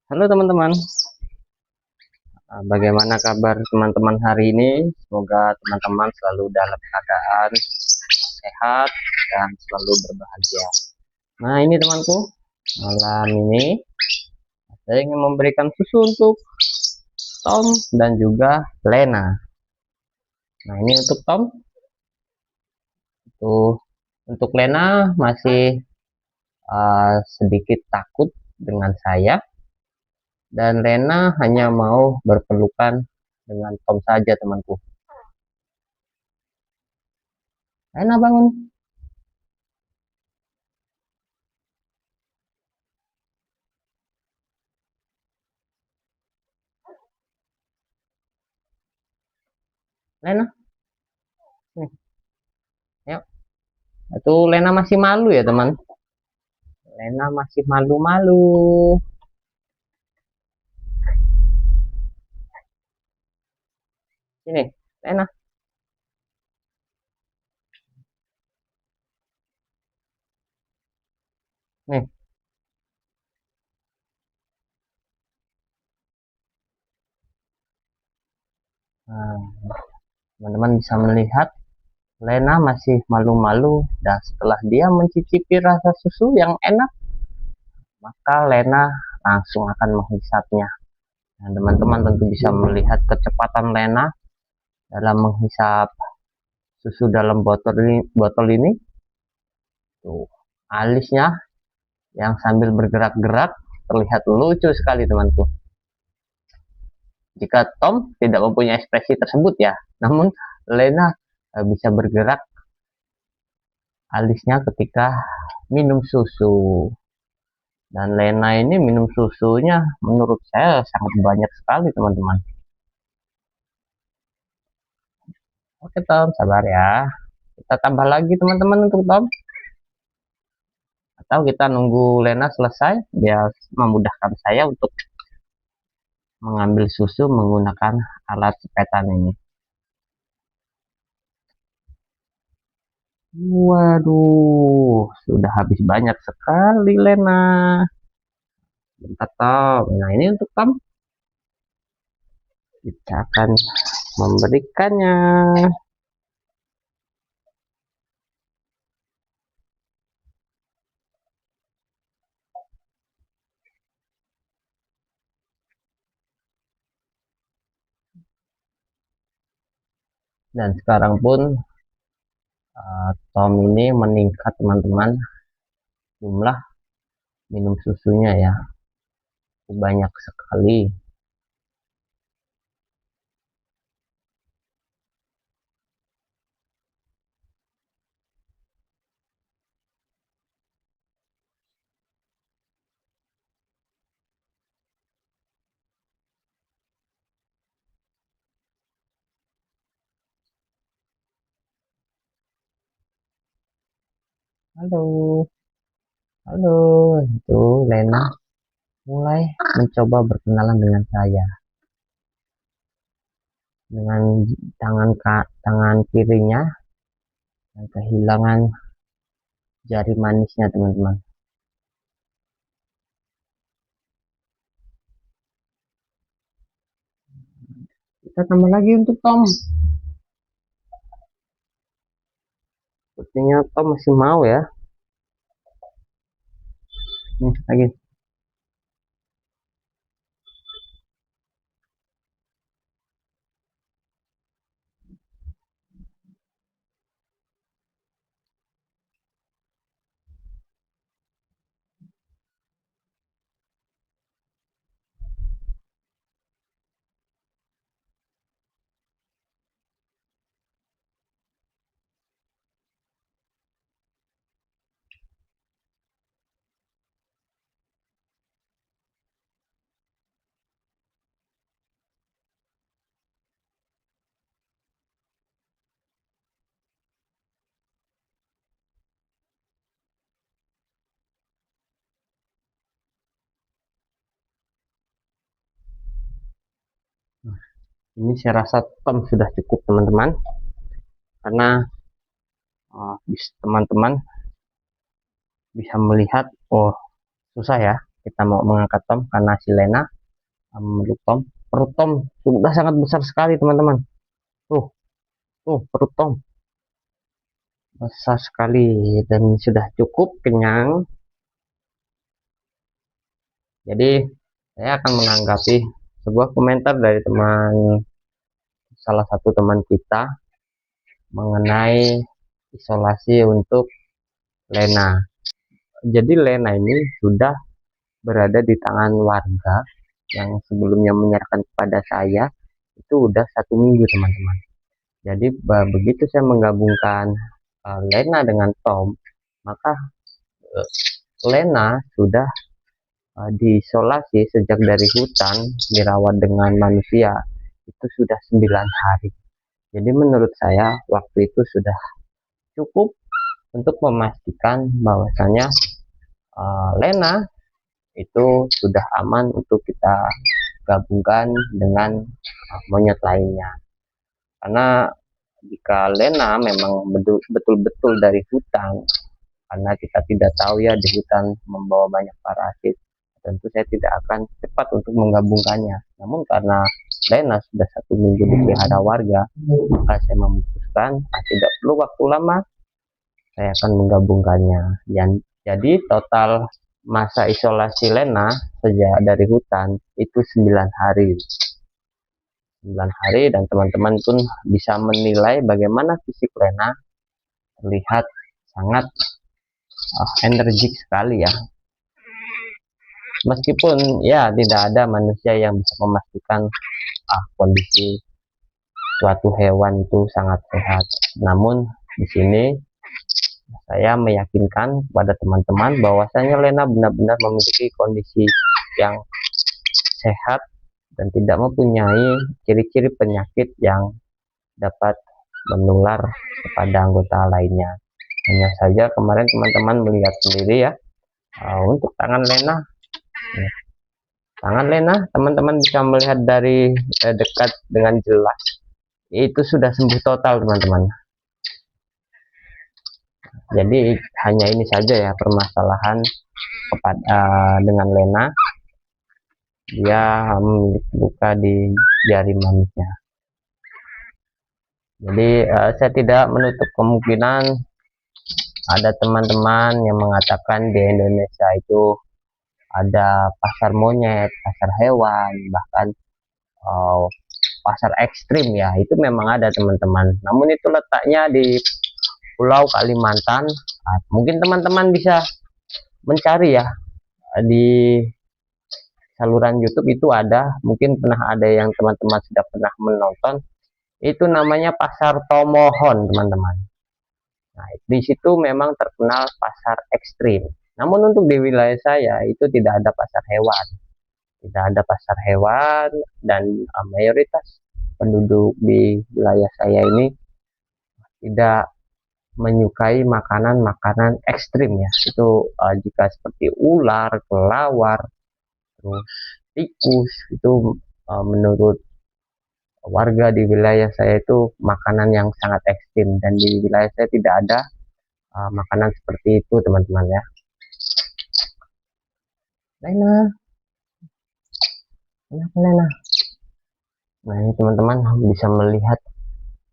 Halo teman-teman. Bagaimana kabar teman-teman hari ini? Semoga teman-teman selalu dalam keadaan sehat dan selalu berbahagia. Nah, ini temanku, malam ini saya ingin memberikan susu untuk Tom dan juga Lena. Nah, ini untuk Tom. Untuk Lena masih sedikit takut dengan saya, dan Lena hanya mau berpelukan dengan Tom saja temanku. Lena bangun. Lena, nih, yuk. Itu Lena masih malu ya teman. Lena masih malu-malu. Sini, Lena. Nih. Nah, teman-teman bisa melihat Lena masih malu-malu, dan setelah dia mencicipi rasa susu yang enak, maka Lena langsung akan menghisapnya. Dan teman-teman tentu bisa melihat kecepatan Lena dalam menghisap susu dalam botol ini. Tuh, alisnya yang sambil bergerak-gerak terlihat lucu sekali temanku. Jika Tom tidak mempunyai ekspresi tersebut ya, namun Lena bisa bergerak alisnya ketika minum susu. Dan Lena ini minum susunya menurut saya sangat banyak sekali teman-teman. Oke Tom, sabar ya. Kita tambah lagi teman-teman untuk Tom. Atau kita nunggu Lena selesai biar memudahkan saya untuk mengambil susu menggunakan alat sepetan ini. Waduh, sudah habis banyak sekali Lena. Bentar Tom. Nah, ini untuk Tom. Kita akan memberikannya. Dan sekarang pun Tom ini meningkat teman-teman, jumlah minum susunya ya, banyak sekali. Halo, halo, itu Lena mulai mencoba berkenalan dengan saya dengan tangan kirinya yang kehilangan jari manisnya teman-teman. Kita tambah lagi untuk Tom. Sepertinya Tom masih mau ya. Nih lagi. Nah, ini saya rasa Tom sudah cukup teman-teman, karena teman-teman bisa melihat, oh susah ya kita mau mengangkat Tom karena si Lena memeluk Tom. Perut Tom sudah sangat besar sekali teman-teman. Tuh perut Tom besar sekali dan sudah cukup kenyang. Jadi saya akan menanggapi sebuah komentar dari salah satu teman kita mengenai isolasi untuk Lena. Jadi Lena ini sudah berada di tangan warga yang sebelumnya menyerahkan kepada saya itu udah 1 minggu teman-teman. Jadi begitu saya menggabungkan Lena dengan Tom, maka Lena sudah diisolasi sejak dari hutan dirawat dengan manusia itu sudah 9 hari. Jadi menurut saya waktu itu sudah cukup untuk memastikan bahwasanya Lena itu sudah aman untuk kita gabungkan dengan monyet lainnya. Karena jika Lena memang betul-betul dari hutan, karena kita tidak tahu ya di hutan membawa banyak parasit, tentu saya tidak akan cepat untuk menggabungkannya. Namun karena Lena sudah 1 minggu dipelihara warga, maka saya memutuskan tidak perlu waktu lama, saya akan menggabungkannya. Jadi total masa isolasi Lena sejak dari hutan itu 9 hari. 9 hari dan teman-teman pun bisa menilai bagaimana fisik Lena terlihat sangat energik sekali ya. Meskipun ya tidak ada manusia yang bisa memastikan kondisi suatu hewan itu sangat sehat. Namun di sini saya meyakinkan kepada teman-teman bahwasanya Lena benar-benar memiliki kondisi yang sehat dan tidak mempunyai ciri-ciri penyakit yang dapat menular kepada anggota lainnya. Hanya saja kemarin teman-teman melihat sendiri ya, untuk tangan Lena teman-teman bisa melihat dari dekat dengan jelas, itu sudah sembuh total teman-teman. Jadi hanya ini saja ya permasalahan dengan Lena, dia memiliki luka di jari manisnya. Jadi saya tidak menutup kemungkinan ada teman-teman yang mengatakan di Indonesia itu ada pasar monyet, pasar hewan, bahkan pasar ekstrim ya. Itu memang ada teman-teman. Namun itu letaknya di Pulau Kalimantan. Mungkin teman-teman bisa mencari ya di saluran YouTube itu ada. Mungkin pernah ada yang teman-teman sudah pernah menonton. Itu namanya pasar Tomohon teman-teman. Nah, di situ memang terkenal pasar ekstrim. Namun untuk di wilayah saya itu tidak ada pasar hewan. Tidak ada pasar hewan dan mayoritas penduduk di wilayah saya ini tidak menyukai makanan-makanan ekstrim ya. Itu jika seperti ular, kelawar, terus tikus itu menurut warga di wilayah saya itu makanan yang sangat ekstrim dan di wilayah saya tidak ada makanan seperti itu teman-teman ya. Lena, Lena. Nah ini teman-teman bisa melihat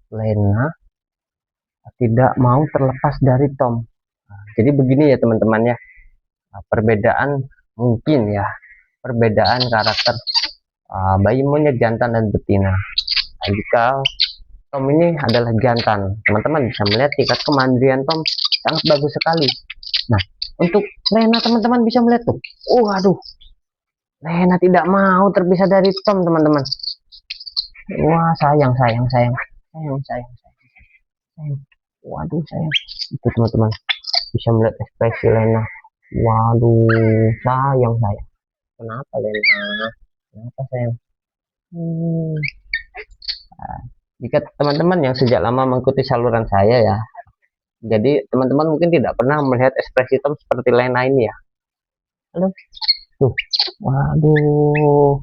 Lena tidak mau terlepas dari Tom. Jadi begini ya teman-teman ya, perbedaan mungkin ya, perbedaan karakter bayi monyet jantan dan betina. Nah, jika Tom ini adalah jantan, teman-teman bisa melihat tingkat kemandirian Tom sangat bagus sekali. Nah untuk Lena teman-teman bisa melihat tuh, aduh, Lena tidak mau terpisah dari Tom teman-teman. Wah sayang. Waduh sayang. Itu teman-teman bisa melihat ekspresi Lena. Waduh sayang. Kenapa Lena? Kenapa sayang? Nah, jika teman-teman yang sejak lama mengikuti saluran saya ya, jadi teman-teman mungkin tidak pernah melihat ekspresi Tom seperti Lena ini ya. Halo, tuh, waduh,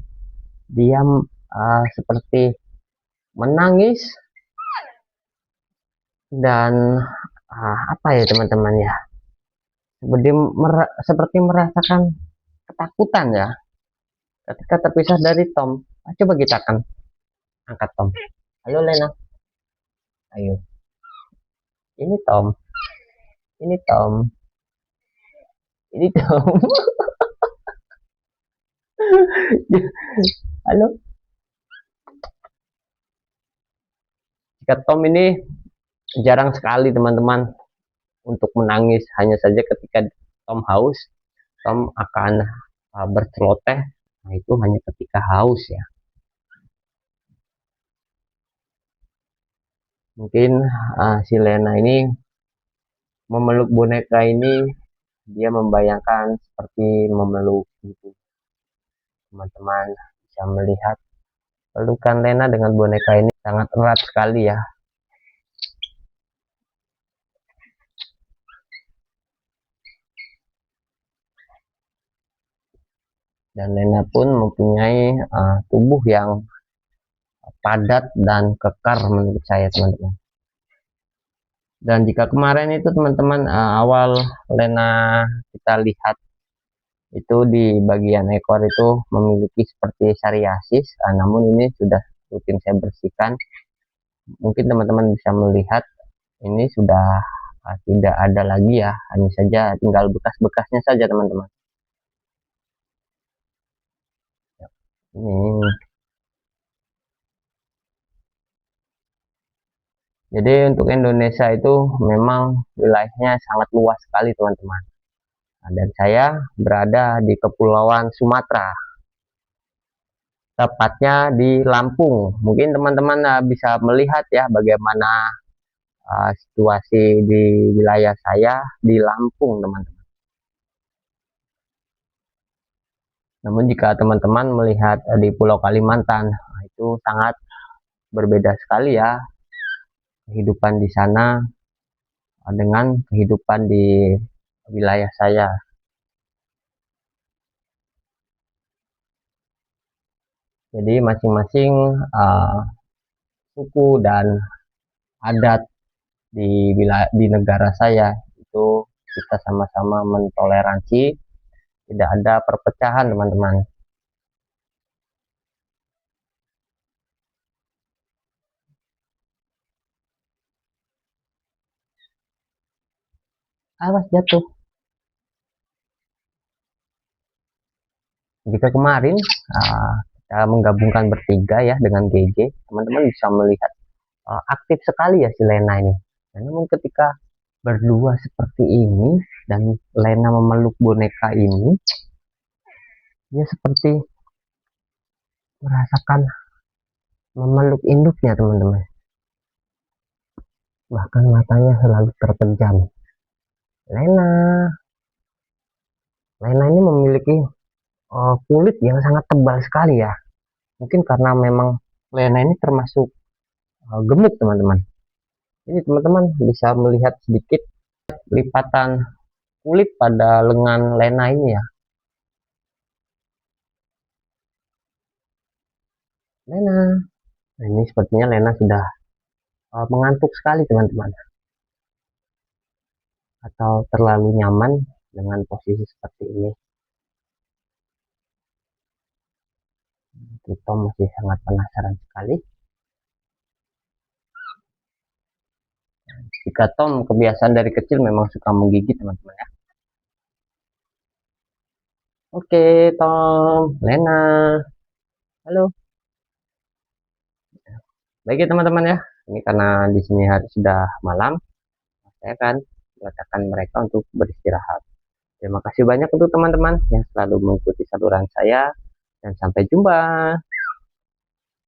dia seperti menangis dan apa ya teman-teman ya, seperti merasakan ketakutan ya ketika terpisah dari Tom. Nah, coba kita akan angkat Tom. Halo Lena, ayo. Ini Tom, ini Tom, ini Tom. Halo. Jika Tom ini jarang sekali teman-teman untuk menangis, hanya saja ketika Tom haus, Tom akan berceloteh. Nah, itu hanya ketika haus ya. Mungkin si Lena ini memeluk boneka ini, dia membayangkan seperti memeluk gitu. Teman-teman bisa melihat pelukan Lena dengan boneka ini sangat erat sekali ya. Dan Lena pun mempunyai tubuh yang padat dan kekar menurut saya teman-teman. Dan jika kemarin itu teman-teman awal Lena kita lihat itu di bagian ekor itu memiliki seperti psoriasis, namun ini sudah rutin saya bersihkan. Mungkin teman-teman bisa melihat ini sudah tidak ada lagi ya, hanya saja tinggal bekas-bekasnya saja teman-teman. Ini jadi untuk Indonesia itu memang wilayahnya sangat luas sekali teman-teman. Dan saya berada di Kepulauan Sumatera, tepatnya di Lampung. Mungkin teman-teman bisa melihat ya bagaimana situasi di wilayah saya di Lampung teman-teman. Namun jika teman-teman melihat di Pulau Kalimantan, itu sangat berbeda sekali ya kehidupan di sana dengan kehidupan di wilayah saya. Jadi masing-masing suku dan adat di negara saya itu kita sama-sama mentoleransi, tidak ada perpecahan teman-teman. Awas jatuh. Jika kemarin kita menggabungkan bertiga ya dengan GG, teman-teman bisa melihat aktif sekali ya si Lena ini. Namun ketika berdua seperti ini dan Lena memeluk boneka ini, dia seperti merasakan memeluk induknya teman-teman. Bahkan matanya selalu terpejam. Lena, Lena ini memiliki kulit yang sangat tebal sekali ya. Mungkin karena memang Lena ini termasuk gemuk teman-teman. Ini teman-teman bisa melihat sedikit lipatan kulit pada lengan Lena ini ya. Lena, nah, ini sepertinya Lena sudah mengantuk sekali teman-teman. Atau terlalu nyaman dengan posisi seperti ini. Tom masih sangat penasaran sekali. Jika Tom kebiasaan dari kecil memang suka menggigit teman-teman ya. Oke Tom, Lena, halo. Baik ya teman-teman ya. Ini karena di sini sudah malam, saya akan meletakkan mereka untuk beristirahat. Terima kasih banyak untuk teman-teman yang selalu mengikuti saluran saya dan sampai jumpa.